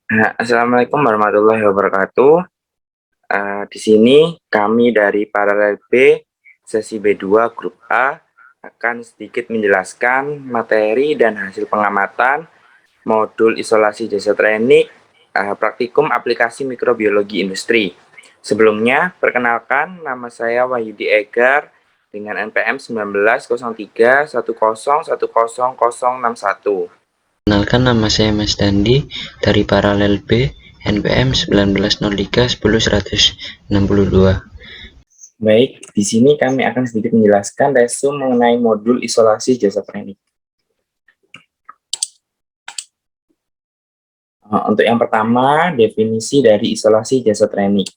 Assalamualaikum warahmatullahi wabarakatuh. Di sini kami dari Paralel B, sesi B2 Grup A, akan sedikit menjelaskan materi dan hasil pengamatan modul isolasi jasa teknik praktikum aplikasi mikrobiologi industri. Sebelumnya, perkenalkan nama saya Wahyudi Egar dengan NPM 190310100061. Perkenalkan, nama saya Mas Dandi dari Paralel B, NPM 1903110162. Baik, di sini kami akan sedikit menjelaskan resume mengenai modul isolasi jasa teknik. Untuk yang pertama, definisi dari isolasi jasa teknik.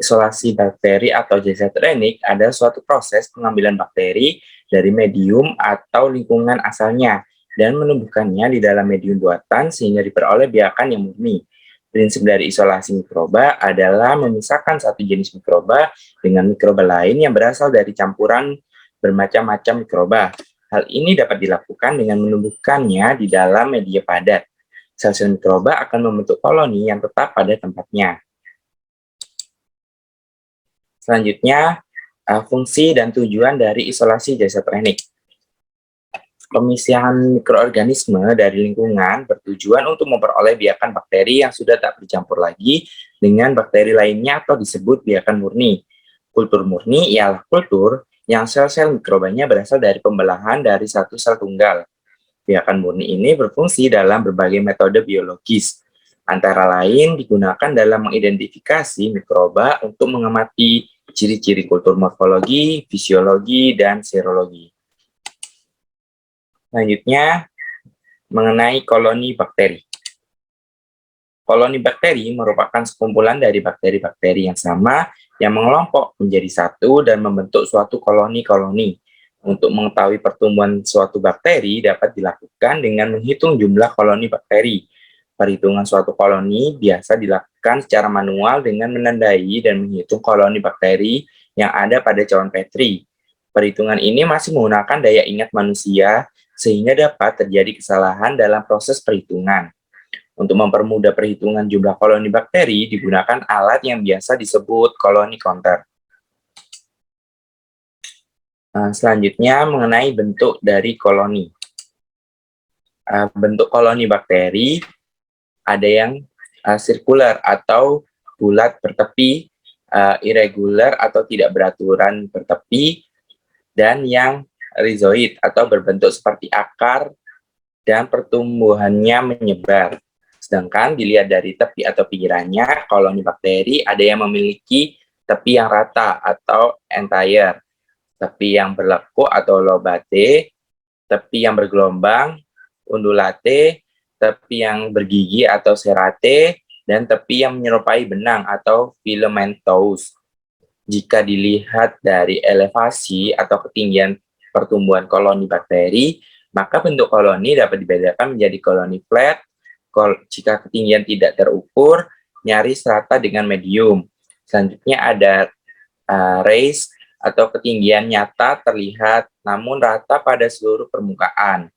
Isolasi bakteri atau jasa teknik adalah suatu proses pengambilan bakteri dari medium atau lingkungan asalnya dan menumbuhkannya di dalam medium buatan sehingga diperoleh biakan yang murni. Prinsip dari isolasi mikroba adalah memisahkan satu jenis mikroba dengan mikroba lain yang berasal dari campuran bermacam-macam mikroba. Hal ini dapat dilakukan dengan menumbuhkannya di dalam media padat. Sel-sel mikroba akan membentuk koloni yang tetap pada tempatnya. Selanjutnya, fungsi dan tujuan dari isolasi jasa teknik. Pemisahan mikroorganisme dari lingkungan bertujuan untuk memperoleh biakan bakteri yang sudah tak bercampur lagi dengan bakteri lainnya atau disebut biakan murni. Kultur murni ialah kultur yang sel-sel mikrobanya berasal dari pembelahan dari satu sel tunggal. Biakan murni ini berfungsi dalam berbagai metode biologis, antara lain digunakan dalam mengidentifikasi mikroba untuk mengamati ciri-ciri kultur morfologi, fisiologi, dan serologi. Selanjutnya, mengenai koloni bakteri. Koloni bakteri merupakan sekumpulan dari bakteri-bakteri yang sama yang mengelompok menjadi satu dan membentuk suatu koloni-koloni. Untuk mengetahui pertumbuhan suatu bakteri dapat dilakukan dengan menghitung jumlah koloni bakteri. Perhitungan suatu koloni biasa dilakukan secara manual dengan menandai dan menghitung koloni bakteri yang ada pada cawan Petri. Perhitungan ini masih menggunakan daya ingat manusia sehingga dapat terjadi kesalahan dalam proses perhitungan. Untuk mempermudah perhitungan jumlah koloni bakteri digunakan alat yang biasa disebut koloni counter. Selanjutnya mengenai bentuk dari koloni. Bentuk koloni bakteri ada yang sirkular atau bulat bertepi, irregular atau tidak beraturan bertepi, dan yang rhizoid atau berbentuk seperti akar dan pertumbuhannya menyebar. Sedangkan dilihat dari tepi atau pinggirannya, koloni bakteri ada yang memiliki tepi yang rata atau entire, tepi yang berlekuk atau lobate, tepi yang bergelombang, undulate, tepi yang bergigi atau serate, dan tepi yang menyerupai benang atau filamentous. Jika dilihat dari elevasi atau ketinggian pertumbuhan koloni bakteri, maka bentuk koloni dapat dibedakan menjadi koloni flat, jika ketinggian tidak terukur, nyaris rata dengan medium. Selanjutnya ada raised atau ketinggian nyata terlihat namun rata pada seluruh permukaan.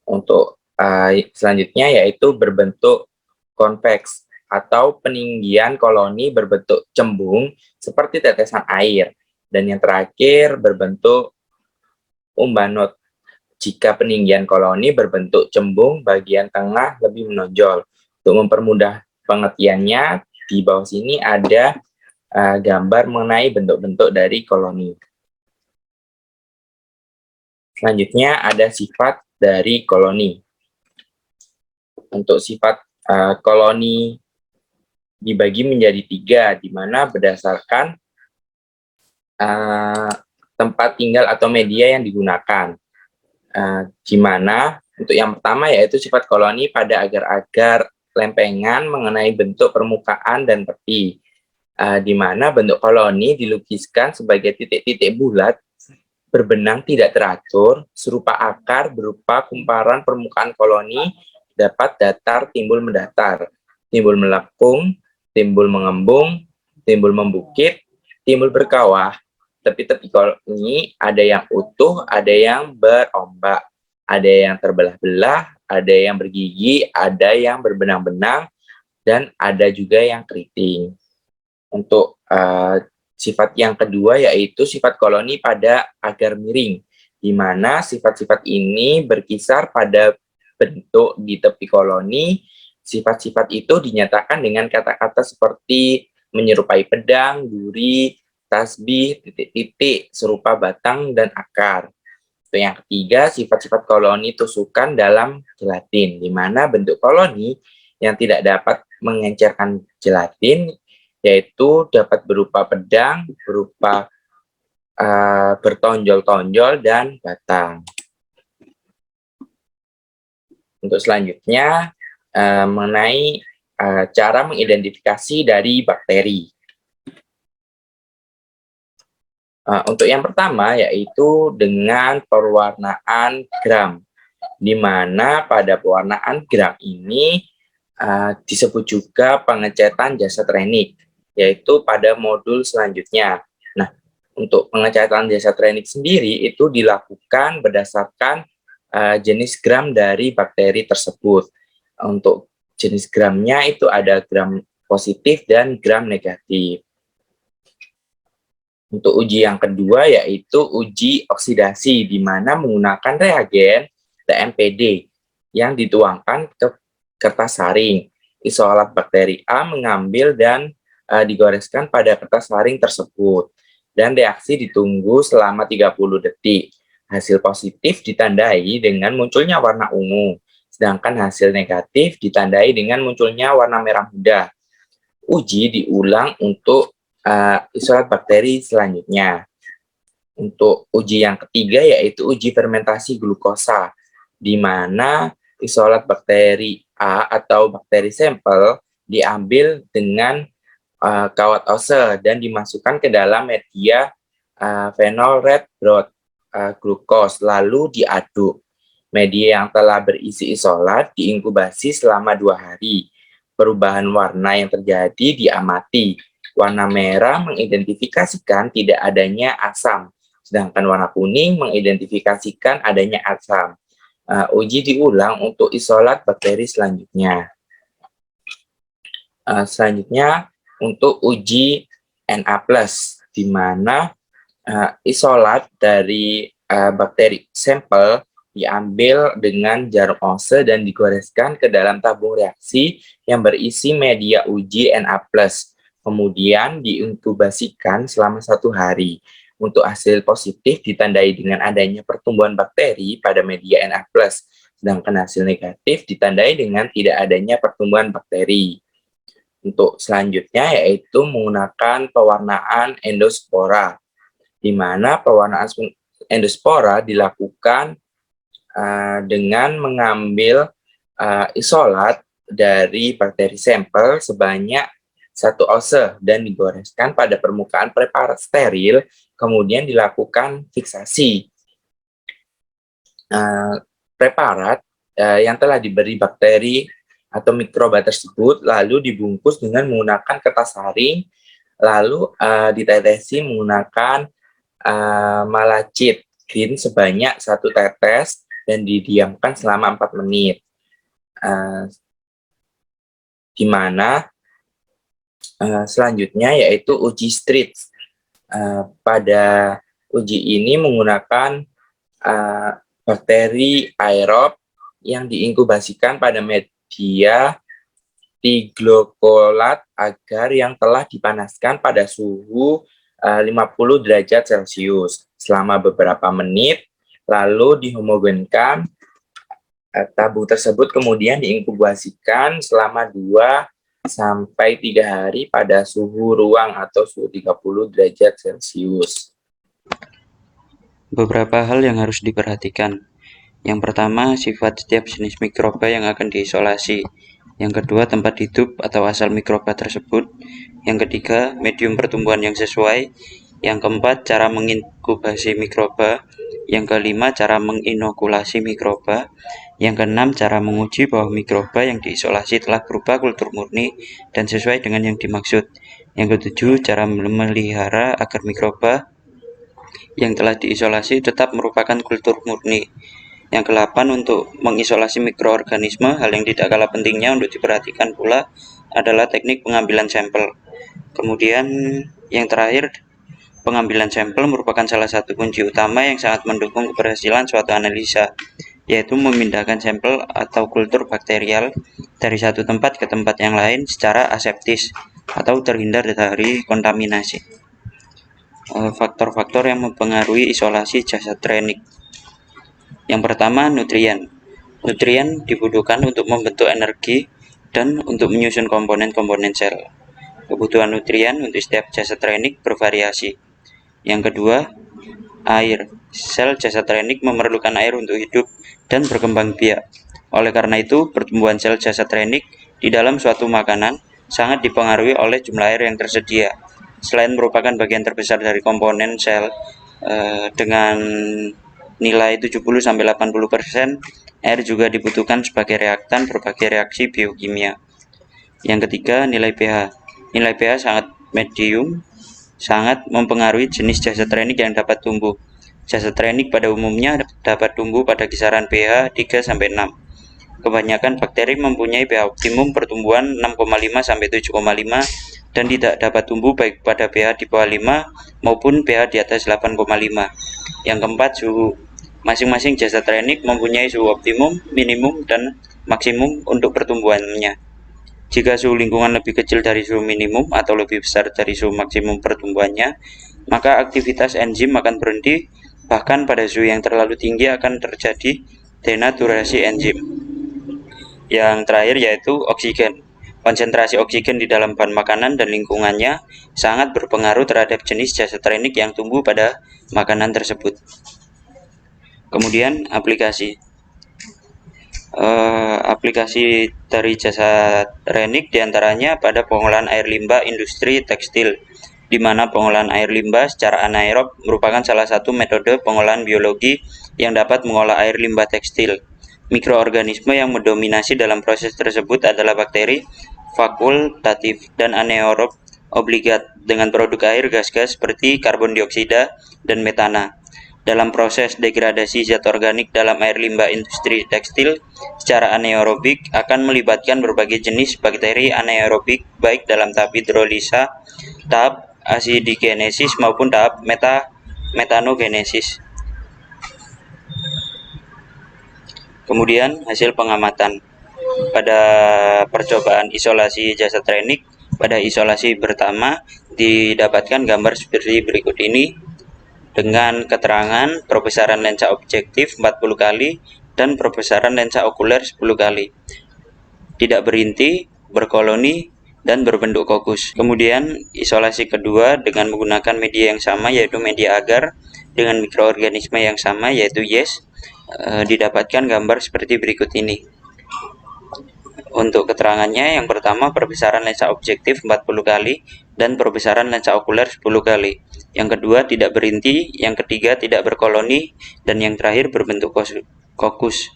Untuk selanjutnya yaitu berbentuk konveks atau peninggian koloni berbentuk cembung seperti tetesan air. Dan yang terakhir berbentuk umbanot. Jika peninggian koloni berbentuk cembung, bagian tengah lebih menonjol. Untuk mempermudah pengertiannya, di bawah sini ada gambar mengenai bentuk-bentuk dari koloni. Selanjutnya ada sifat dari koloni. Untuk sifat koloni dibagi menjadi 3, di mana berdasarkan tempat tinggal atau media yang digunakan. Di mana untuk yang pertama yaitu sifat koloni pada agar-agar lempengan mengenai bentuk permukaan dan tepi. Di mana bentuk koloni dilukiskan sebagai titik-titik bulat berbenang tidak teratur, serupa akar berupa kumparan permukaan koloni dapat datar timbul mendatar, timbul melengkung, timbul mengembung, timbul membukit, timbul berkawah. Tepi-tepi koloni ada yang utuh, ada yang berombak, ada yang terbelah-belah, ada yang bergigi, ada yang berbenang-benang, dan ada juga yang keriting. Untuk sifat yang kedua yaitu sifat koloni pada agar miring, di mana sifat-sifat ini berkisar pada bentuk di tepi koloni. Sifat-sifat itu dinyatakan dengan kata-kata seperti menyerupai pedang, duri, tasbih, titik-titik, serupa batang, dan akar. Untuk yang ketiga, sifat-sifat koloni tusukan dalam gelatin, di mana bentuk koloni yang tidak dapat mengencerkan gelatin yaitu dapat berupa pedang, berupa bertonjol-tonjol, dan batang. Untuk selanjutnya, mengenai cara mengidentifikasi dari bakteri. Untuk yang pertama yaitu dengan pewarnaan gram, di mana pada pewarnaan gram ini disebut juga pengecetan jasa training, yaitu pada modul selanjutnya. Nah, untuk pengecetan jasa training sendiri itu dilakukan berdasarkan jenis gram dari bakteri tersebut. Untuk jenis gramnya itu ada gram positif dan gram negatif. Untuk uji yang kedua yaitu uji oksidasi, di mana menggunakan reagen TMPD yang dituangkan ke kertas saring. Isolat bakteri A mengambil dan digoreskan pada kertas saring tersebut, dan reaksi ditunggu selama 30 detik. Hasil positif ditandai dengan munculnya warna ungu, sedangkan hasil negatif ditandai dengan munculnya warna merah muda. Uji diulang untuk isolat bakteri selanjutnya. Untuk uji yang ketiga yaitu uji fermentasi glukosa, di mana isolat bakteri A atau bakteri sampel diambil dengan kawat ose dan dimasukkan ke dalam media phenol red broth glukos, lalu diaduk. Media yang telah berisi isolat diinkubasi selama 2 hari. Perubahan warna yang terjadi diamati. Warna merah mengidentifikasikan tidak adanya asam, sedangkan warna kuning mengidentifikasikan adanya asam. Uji diulang untuk isolat bakteri selanjutnya. Selanjutnya untuk uji Na+, di mana isolat dari bakteri sampel diambil dengan jarum ose dan digoreskan ke dalam tabung reaksi yang berisi media uji Na+. Kemudian diinkubasikan selama 1 hari. Untuk hasil positif ditandai dengan adanya pertumbuhan bakteri pada media Na+, sedangkan hasil negatif ditandai dengan tidak adanya pertumbuhan bakteri. Untuk selanjutnya yaitu menggunakan pewarnaan endospora, di mana pewarnaan endospora dilakukan dengan mengambil isolat dari bakteri sampel sebanyak 1 oz dan digoreskan pada permukaan preparat steril, kemudian dilakukan fiksasi. Preparat yang telah diberi bakteri atau mikroba tersebut lalu dibungkus dengan menggunakan kertas saring, lalu ditetesi menggunakan malachit green sebanyak 1 tetes dan didiamkan selama 4 menit. Di mana selanjutnya yaitu uji Streets. Pada uji ini menggunakan bakteri aerob yang diinkubasikan pada media diglokolat agar yang telah dipanaskan pada suhu 50 derajat Celcius selama beberapa menit, lalu dihomogenkan. Tabung tersebut kemudian diinkubasikan selama 2 sampai 3 hari pada suhu ruang atau suhu 30 derajat Celcius. Beberapa hal yang harus diperhatikan. Yang pertama, sifat setiap jenis mikroba yang akan diisolasi. Yang kedua, tempat hidup atau asal mikroba tersebut. Yang ketiga, medium pertumbuhan yang sesuai. Yang keempat, cara menginkubasi mikroba. Yang kelima, cara menginokulasi mikroba. Yang keenam, cara menguji bahwa mikroba yang diisolasi telah berupa kultur murni dan sesuai dengan yang dimaksud. Yang ketujuh, cara memelihara agar mikroba yang telah diisolasi tetap merupakan kultur murni. Yang ke-8, untuk mengisolasi mikroorganisme, hal yang tidak kalah pentingnya untuk diperhatikan pula adalah teknik pengambilan sampel. Kemudian yang terakhir, pengambilan sampel merupakan salah satu kunci utama yang sangat mendukung keberhasilan suatu analisa, yaitu memindahkan sampel atau kultur bakterial dari satu tempat ke tempat yang lain secara aseptis atau terhindar dari kontaminasi. Faktor-faktor yang mempengaruhi isolasi jasad renik. Yang pertama, nutrien. Nutrien dibutuhkan untuk membentuk energi dan untuk menyusun komponen-komponen sel. Kebutuhan nutrien untuk setiap jasad renik bervariasi. Yang kedua, air. Sel jasad renik memerlukan air untuk hidup dan berkembang biak. Oleh karena itu, pertumbuhan sel jasad renik di dalam suatu makanan sangat dipengaruhi oleh jumlah air yang tersedia. Selain merupakan bagian terbesar dari komponen sel dengan nilai 70-80%, air juga dibutuhkan sebagai reaktan berbagai reaksi biokimia. Yang ketiga, nilai pH. Nilai pH sangat medium, sangat mempengaruhi jenis jasad renik yang dapat tumbuh. Jasad renik pada umumnya dapat tumbuh pada kisaran pH 3-6. Kebanyakan bakteri mempunyai pH optimum pertumbuhan 6,5-7,5 dan tidak dapat tumbuh baik pada pH di bawah 5 maupun pH di atas 8,5. Yang keempat, suhu. Masing-masing jasad renik mempunyai suhu optimum, minimum, dan maksimum untuk pertumbuhannya. Jika suhu lingkungan lebih kecil dari suhu minimum atau lebih besar dari suhu maksimum pertumbuhannya, maka aktivitas enzim akan berhenti, bahkan pada suhu yang terlalu tinggi akan terjadi denaturasi enzim. Yang terakhir yaitu oksigen. Konsentrasi oksigen di dalam bahan makanan dan lingkungannya sangat berpengaruh terhadap jenis jasad renik yang tumbuh pada makanan tersebut. Kemudian aplikasi. Aplikasi dari jasad renik diantaranya pada pengolahan air limbah industri tekstil, di mana pengolahan air limbah secara anaerob merupakan salah satu metode pengolahan biologi yang dapat mengolah air limbah tekstil. Mikroorganisme yang mendominasi dalam proses tersebut adalah bakteri fakultatif dan anaerob obligat dengan produk air gas-gas seperti karbon dioksida dan metana. Dalam proses degradasi zat organik dalam air limbah industri tekstil secara anaerobik akan melibatkan berbagai jenis bakteri anaerobik baik dalam tahap hidrolisa, tahap asidigenesis maupun tahap metanogenesis. Kemudian hasil pengamatan. Pada percobaan isolasi jasad renik, pada isolasi pertama didapatkan gambar seperti berikut ini dengan keterangan perbesaran lensa objektif 40 kali dan perbesaran lensa okuler 10 kali. Tidak berinti, berkoloni, dan berbentuk kokus. Kemudian isolasi kedua dengan menggunakan media yang sama yaitu media agar dengan mikroorganisme yang sama yaitu yeast, didapatkan gambar seperti berikut ini. Untuk keterangannya, yang pertama perbesaran lensa objektif 40 kali dan perbesaran lensa okuler 10 kali. Yang kedua tidak berinti, yang ketiga tidak berkoloni, dan yang terakhir berbentuk kokus.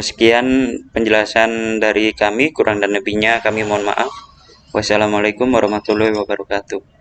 Sekian penjelasan dari kami, kurang dan lebihnya kami mohon maaf. Wassalamualaikum warahmatullahi wabarakatuh.